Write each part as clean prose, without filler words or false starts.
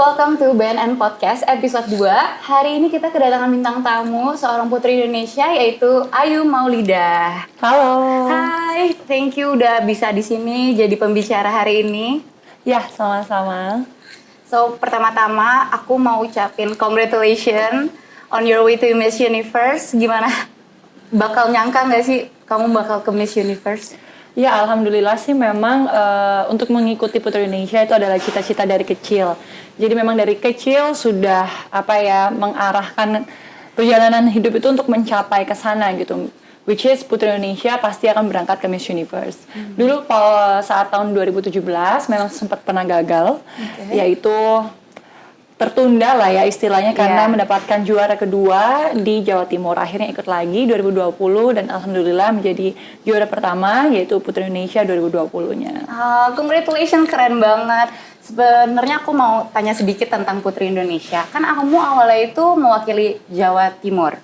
welcome to BNN Podcast episode 2. Hari ini kita kedatangan bintang tamu, seorang putri Indonesia yaitu Ayu Maulidah. Halo. Hai, thank you udah bisa di sini jadi pembicara hari ini. Ya, sama-sama. So, pertama-tama aku mau ucapin congratulations on your way to Miss Universe. Gimana? Bakal nyangka nggak sih kamu bakal ke Miss Universe? Ya, alhamdulillah sih memang untuk mengikuti Putri Indonesia itu adalah cita-cita dari kecil. Jadi memang dari kecil sudah mengarahkan perjalanan hidup itu untuk mencapai ke sana gitu. Which is Putri Indonesia pasti akan berangkat ke Miss Universe. Dulu saat tahun 2017 memang sempat pernah gagal, yaitu tertunda lah ya istilahnya karena mendapatkan juara kedua di Jawa Timur. Akhirnya ikut lagi 2020 dan alhamdulillah menjadi juara pertama yaitu Putri Indonesia 2020-nya. Congratulations, keren banget. Sebenarnya aku mau tanya sedikit tentang Putri Indonesia. Kan kamu awalnya itu mewakili Jawa Timur.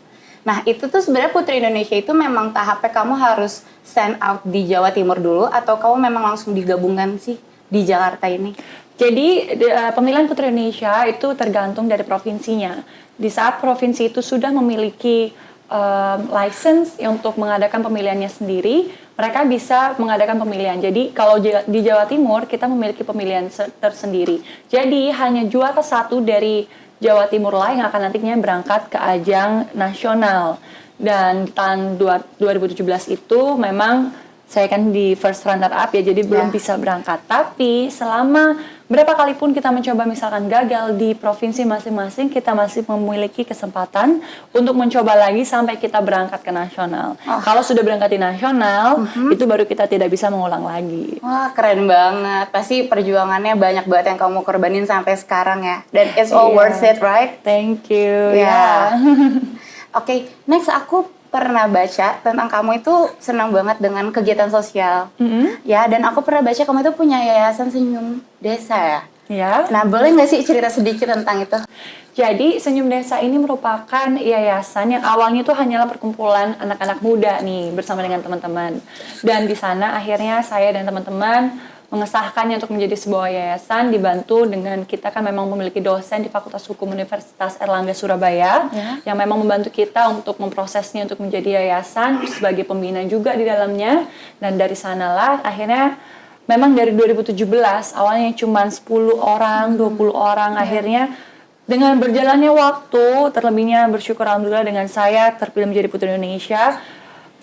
Nah, itu tuh sebenarnya Putri Indonesia itu memang tahapnya kamu harus stand out di Jawa Timur dulu atau kamu memang langsung digabungkan sih di Jakarta ini? Jadi pemilihan Putri Indonesia itu tergantung dari provinsinya. Di saat provinsi itu sudah memiliki license untuk mengadakan pemilihannya sendiri, mereka bisa mengadakan pemilihan. Jadi kalau di Jawa Timur kita memiliki pemilihan tersendiri. Jadi hanya juara satu dari Jawa Timur lah yang akan nantinya berangkat ke ajang nasional. Dan tahun 2017 itu memang saya kan di first runner up ya, jadi belum bisa berangkat. Tapi selama berapa kali pun kita mencoba misalkan gagal di provinsi masing-masing, kita masih memiliki kesempatan untuk mencoba lagi sampai kita berangkat ke nasional. Kalau sudah berangkat di nasional, itu baru kita tidak bisa mengulang lagi. Wah, keren banget. Pasti perjuangannya banyak banget yang kamu korbanin sampai sekarang ya. Dan it's all worth it, right? Thank you. Oke, next aku pernah baca tentang kamu itu senang banget dengan kegiatan sosial, ya. Dan aku pernah baca kamu itu punya yayasan Senyum Desa ya. Ya. Nah, boleh nggak sih cerita sedikit tentang itu? Jadi Senyum Desa ini merupakan yayasan yang awalnya itu hanyalah perkumpulan anak-anak muda nih bersama dengan teman-teman. Dan di sana akhirnya saya dan teman-teman mengesahkannya untuk menjadi sebuah yayasan, dibantu dengan kita kan memang memiliki dosen di Fakultas Hukum Universitas Airlangga Surabaya yang memang membantu kita untuk memprosesnya untuk menjadi yayasan sebagai pembina juga di dalamnya. Dan dari sanalah akhirnya memang dari 2017 awalnya cuma 10 orang, 20 orang, akhirnya dengan berjalannya waktu, terlebihnya bersyukur alhamdulillah dengan saya terpilih menjadi Putri Indonesia,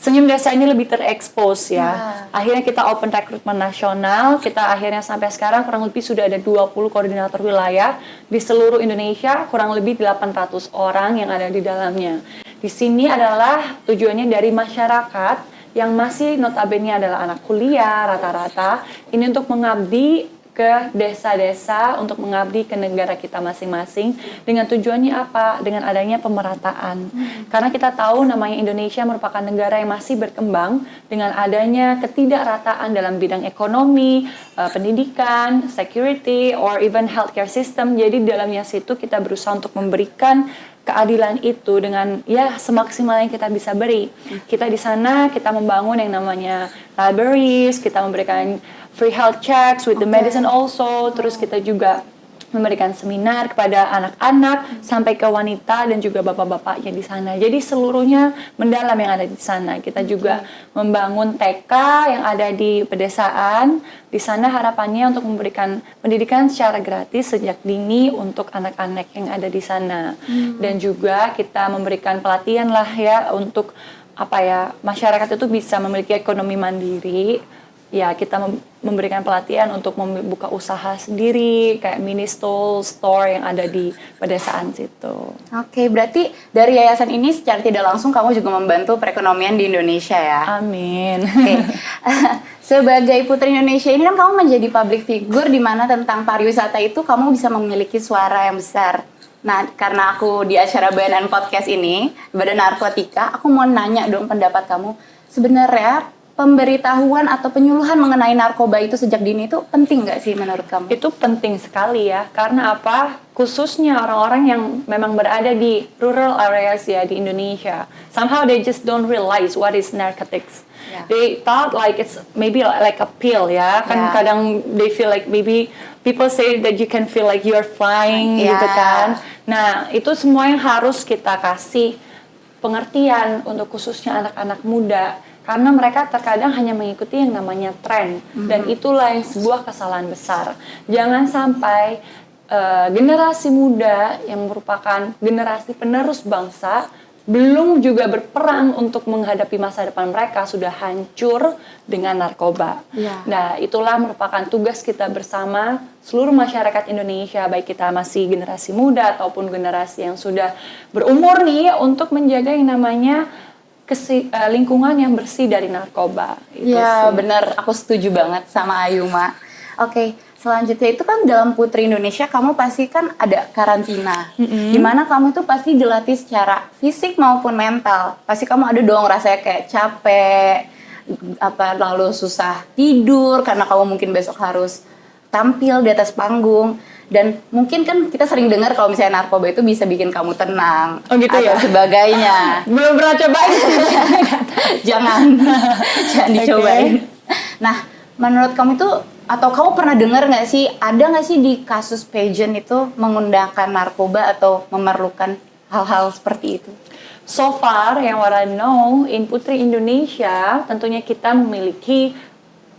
Senyum Desa ini lebih terekspos ya. Akhirnya kita open rekrutmen nasional, kita akhirnya sampai sekarang kurang lebih sudah ada 20 koordinator wilayah di seluruh Indonesia, kurang lebih 800 orang yang ada di dalamnya. Di sini adalah tujuannya dari masyarakat yang masih notabene adalah anak kuliah rata-rata, ini untuk mengabdi ke desa-desa, untuk mengabdi ke negara kita masing-masing. Dengan tujuannya apa? Dengan adanya pemerataan. Karena kita tahu namanya Indonesia merupakan negara yang masih berkembang dengan adanya ketidakrataan dalam bidang ekonomi, pendidikan, security, or even healthcare system. Jadi dalamnya situ kita berusaha untuk memberikan keadilan itu dengan ya semaksimal yang kita bisa beri. Kita di sana kita membangun yang namanya libraries, kita memberikan free health checks with the medicine also. Terus kita juga memberikan seminar kepada anak-anak sampai ke wanita dan juga bapak-bapaknya di sana. Jadi seluruhnya mendalam yang ada di sana. Kita juga membangun TK yang ada di pedesaan. Di sana harapannya untuk memberikan pendidikan secara gratis sejak dini untuk anak-anak yang ada di sana. Dan juga kita memberikan pelatihan lah ya untuk masyarakat itu bisa memiliki ekonomi mandiri. Ya, kita memberikan pelatihan untuk membuka usaha sendiri, kayak mini store yang ada di pedesaan situ. Oke, berarti dari yayasan ini secara tidak langsung kamu juga membantu perekonomian di Indonesia ya? Amin. Sebagai Putri Indonesia ini kan kamu menjadi public figure di mana tentang pariwisata itu kamu bisa memiliki suara yang besar. Nah, karena aku di acara BNN Podcast ini, Badan Narkotika, aku mau nanya dong pendapat kamu. Sebenarnya pemberitahuan atau penyuluhan mengenai narkoba itu sejak dini itu penting nggak sih menurut kamu? Itu penting sekali ya, karena apa? Khususnya orang-orang yang memang berada di rural areas ya di Indonesia. Somehow they just don't realize what is narcotics. Yeah. They thought like it's maybe like a pill ya. Kan Yeah. kadang they feel like maybe people say that you can feel like you're flying Yeah. gitu kan. Nah, itu semua yang harus kita kasih pengertian untuk khususnya anak-anak muda. Karena mereka terkadang hanya mengikuti yang namanya tren. Dan itulah yang sebuah kesalahan besar. Jangan sampai generasi muda yang merupakan generasi penerus bangsa belum juga berperang untuk menghadapi masa depan mereka sudah hancur dengan narkoba. Ya. Nah, itulah merupakan tugas kita bersama seluruh masyarakat Indonesia, baik kita masih generasi muda ataupun generasi yang sudah berumur nih, untuk menjaga yang namanya lingkungan yang bersih dari narkoba. Iya benar, aku setuju banget sama Ayuma. Oke, selanjutnya itu kan dalam Putri Indonesia kamu pasti kan ada karantina, dimana kamu itu pasti dilatih secara fisik maupun mental. Pasti kamu ada dong rasanya kayak capek, lalu susah tidur karena kamu mungkin besok harus tampil di atas panggung. Dan mungkin kan kita sering dengar kalau misalnya narkoba itu bisa bikin kamu tenang, oh gitu atau ya? sebagainya. Belum pernah cobain. jangan dicobain. Nah, menurut kamu itu, atau kamu pernah dengar nggak sih, ada nggak sih di kasus pageant itu menggunakan narkoba atau memerlukan hal-hal seperti itu? So far, yang what I know, in Putri Indonesia, tentunya kita memiliki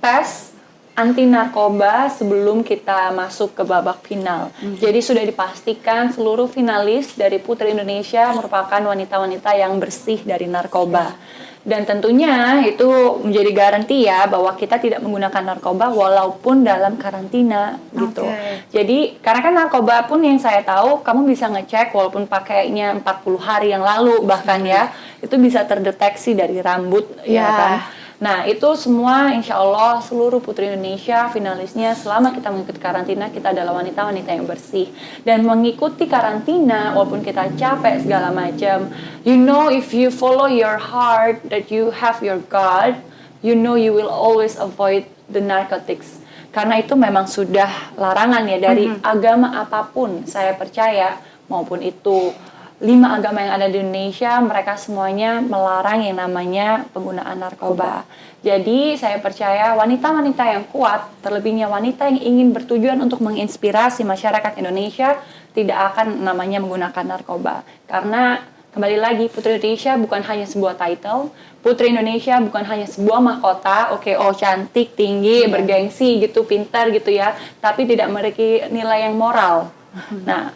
tes anti narkoba sebelum kita masuk ke babak final. Jadi sudah dipastikan seluruh finalis dari Putri Indonesia merupakan wanita-wanita yang bersih dari narkoba. Dan tentunya itu menjadi garansi ya bahwa kita tidak menggunakan narkoba walaupun dalam karantina gitu. Jadi karena kan narkoba pun yang saya tahu kamu bisa ngecek walaupun pakainya 40 hari yang lalu bahkan ya, itu bisa terdeteksi dari rambut ya kan. Nah itu semua insya Allah seluruh Putri Indonesia finalisnya selama kita mengikuti karantina kita adalah wanita-wanita yang bersih. Dan mengikuti karantina walaupun kita capek segala macam, you know if you follow your heart that you have your God, you know you will always avoid the narcotics. Karena itu memang sudah larangan ya dari agama apapun, saya percaya maupun itu 5 agama yang ada di Indonesia, mereka semuanya melarang yang namanya penggunaan narkoba. Jadi saya percaya wanita-wanita yang kuat, terlebihnya wanita yang ingin bertujuan untuk menginspirasi masyarakat Indonesia, tidak akan namanya menggunakan narkoba. Karena kembali lagi, Putri Indonesia bukan hanya sebuah title, Putri Indonesia bukan hanya sebuah mahkota, cantik, tinggi, bergengsi gitu, pintar gitu ya, tapi tidak memiliki nilai yang moral. Nah,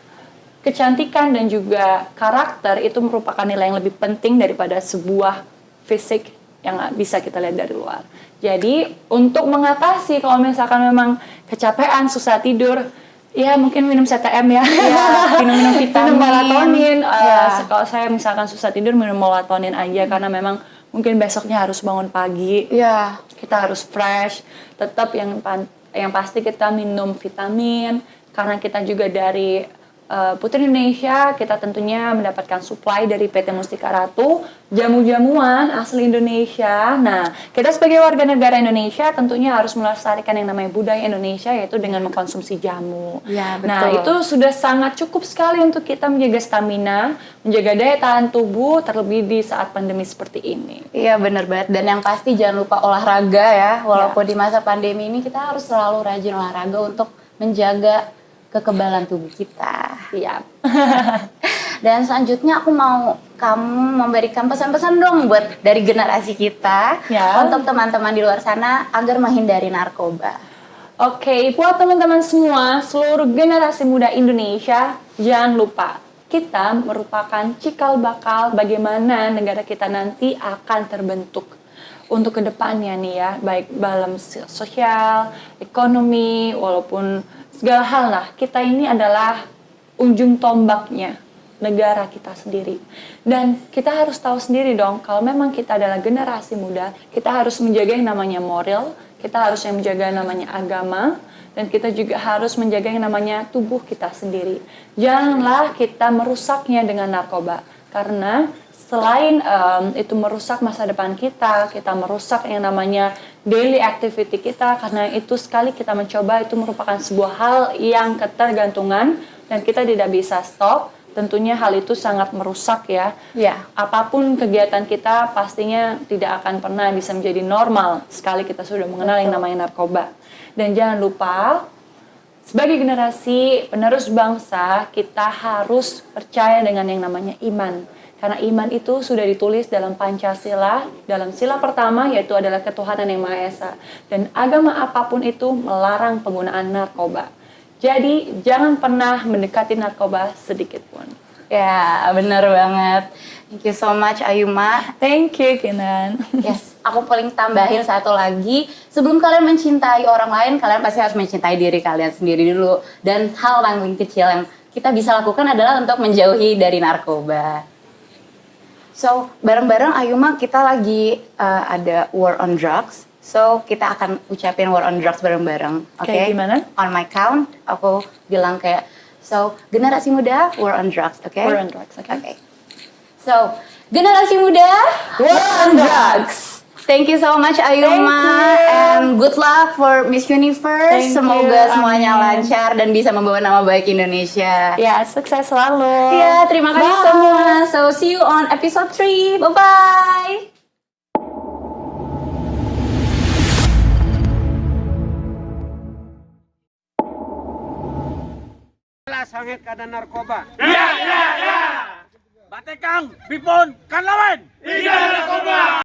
kecantikan dan juga karakter itu merupakan nilai yang lebih penting daripada sebuah fisik yang bisa kita lihat dari luar. Jadi untuk mengatasi kalau misalkan memang kecapean, susah tidur, ya mungkin minum CTM ya, minum vitamin, minum melatonin. Kalau saya misalkan susah tidur minum melatonin aja karena memang mungkin besoknya harus bangun pagi, kita harus fresh. Tetap yang pasti kita minum vitamin karena kita juga dari Putri Indonesia, kita tentunya mendapatkan supply dari PT Mustika Ratu, jamu-jamuan asli Indonesia. Nah, kita sebagai warga negara Indonesia tentunya harus melestarikan yang namanya budaya Indonesia, yaitu dengan mengkonsumsi jamu. Ya, betul. Nah, itu sudah sangat cukup sekali untuk kita menjaga stamina, menjaga daya tahan tubuh, terlebih di saat pandemi seperti ini. Iya, benar banget. Dan yang pasti jangan lupa olahraga ya, walaupun di masa pandemi ini kita harus selalu rajin olahraga untuk menjaga kekebalan tubuh kita. Siap. Dan selanjutnya aku mau kamu memberikan pesan-pesan dong buat dari generasi kita untuk teman-teman di luar sana agar menghindari narkoba. Oke, buat teman-teman semua, seluruh generasi muda Indonesia, jangan lupa kita merupakan cikal bakal bagaimana negara kita nanti akan terbentuk untuk kedepannya nih ya, baik dalam sosial, ekonomi, walaupun segala hal lah. Kita ini adalah ujung tombaknya negara kita sendiri. Dan kita harus tahu sendiri dong, kalau memang kita adalah generasi muda, kita harus menjaga yang namanya moral, kita harus menjaga yang namanya agama, dan kita juga harus menjaga yang namanya tubuh kita sendiri. Janganlah kita merusaknya dengan narkoba, karena selain itu merusak masa depan kita merusak yang namanya daily activity kita, karena itu sekali kita mencoba itu merupakan sebuah hal yang ketergantungan dan kita tidak bisa stop. Tentunya hal itu sangat merusak ya. Apapun kegiatan kita pastinya tidak akan pernah bisa menjadi normal sekali kita sudah mengenal yang namanya narkoba. Dan jangan lupa, sebagai generasi penerus bangsa, kita harus percaya dengan yang namanya iman. Karena iman itu sudah ditulis dalam Pancasila, dalam sila pertama yaitu adalah ketuhanan yang Maha Esa. Dan agama apapun itu melarang penggunaan narkoba. Jadi jangan pernah mendekati narkoba sedikit pun. Ya, benar banget. Thank you so much Ayuma. Thank you Kinan. Yes, aku paling tambahin satu lagi. Sebelum kalian mencintai orang lain, kalian pasti harus mencintai diri kalian sendiri dulu. Dan hal paling kecil yang kita bisa lakukan adalah untuk menjauhi dari narkoba. So, bareng-bareng Ayuma kita lagi ada War on Drugs. So, kita akan ucapin War on Drugs bareng-bareng. Oke? Kayak gimana? On my count, aku bilang kayak, so, generasi muda, War on Drugs, oke? War on drugs, oke. Okay. So, generasi muda, War on Drugs. Thank you so much Ayuma, and good luck for Miss Universe. Thank Semoga you, semuanya amin. lancar dan bisa membawa nama baik Indonesia. Ya, sukses selalu. Ya, terima kasih Bye. semua. So, see you on episode 3. Bye-bye. Sangit kada narkoba. Ya. Batekang, Bipon, kan lawan. Tidak narkoba.